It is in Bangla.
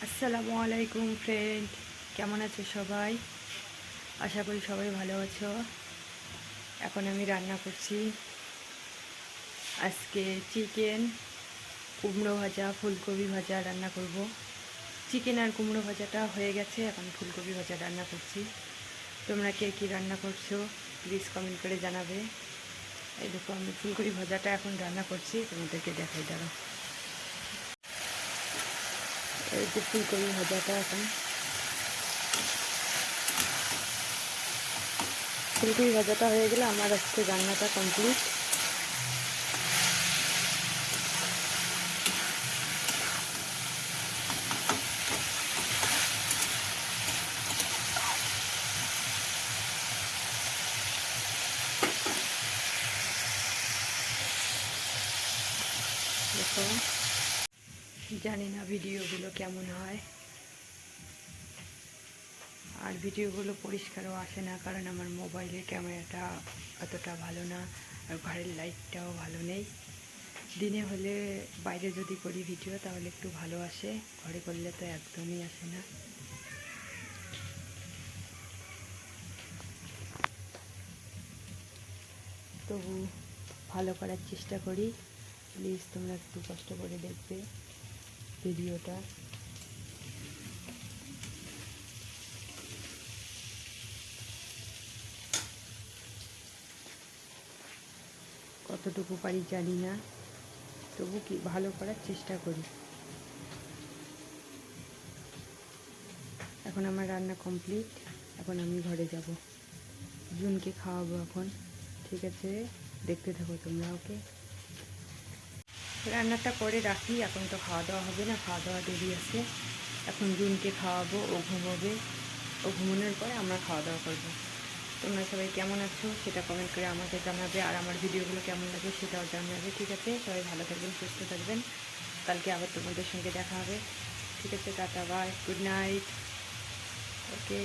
আসসালামু আলাইকুম ফ্রেন্ড, কেমন আছো সবাই? আশা করি সবাই ভালো আছো। এখন আমি রান্না করছি আজকে চিকেন, কুমড়ো ভাজা, ফুলকপি ভাজা রান্না করব। চিকেন আর কুমড়ো ভাজাটা হয়ে গেছে, এখন ফুলকপি ভাজা রান্না করছি। তোমরা কে কী রান্না করছো প্লিজ কমেন্ট করে জানাবে। এই দেখো আমি ফুলকপি ভাজাটা এখন রান্না করছি, তোমাদেরকে দেখাই দাঁড়াও। এই যে ফুলকপি ভাজাটা এখন ফুলকপি ভাজাটা হয়ে গেলে আমার আজকে রান্নাটা কমপ্লিট। দেখো, জানি না ভিডিওগুলো কেমন হয়, আর ভিডিওগুলো পরিষ্কারও আসে না, কারণ আমার মোবাইলের ক্যামেরাটা অতটা ভালো না, আর ঘরের লাইটটাও ভালো নেই। দিনে হলে, বাইরে যদি করি ভিডিও তাহলে একটু ভালো আসে, ঘরে করলে তো একদমই আসে না। তবু ভালো করার চেষ্টা করি, প্লিজ তোমরা একটু কষ্ট করে দেখবে ভিডিওটা। কতটুকু পারি জানি না, তবু কি ভালো করার চেষ্টা করি। এখন আমার রান্না কমপ্লিট, এখন আমি ঘরে যাব, জুনকে খাওয়াবো এখন। ঠিক আছে, দেখতে থাকো তোমরা। ওকে, রান্নাটা করে রাখি, এখন তো খাওয়া দাওয়া হবে না, খাওয়া দাওয়া দেরি আছে। এখন জুনকে খাওয়াবো, ও ঘুমোবে, ও ঘুমানোর পরে আমরা খাওয়া দাওয়া করবো। তোমরা সবাই কেমন আছো সেটা কমেন্ট করে আমাকে জানাবে, আর আমার ভিডিওগুলো কেমন লাগে সেটাও জানাবে। ঠিক আছে, সবাই ভালো থাকবেন, সুস্থ থাকবেন। কালকে আবার তোমাদের সঙ্গে দেখা হবে। ঠিক আছে, টাটা, বাই, গুড নাইট। ওকে।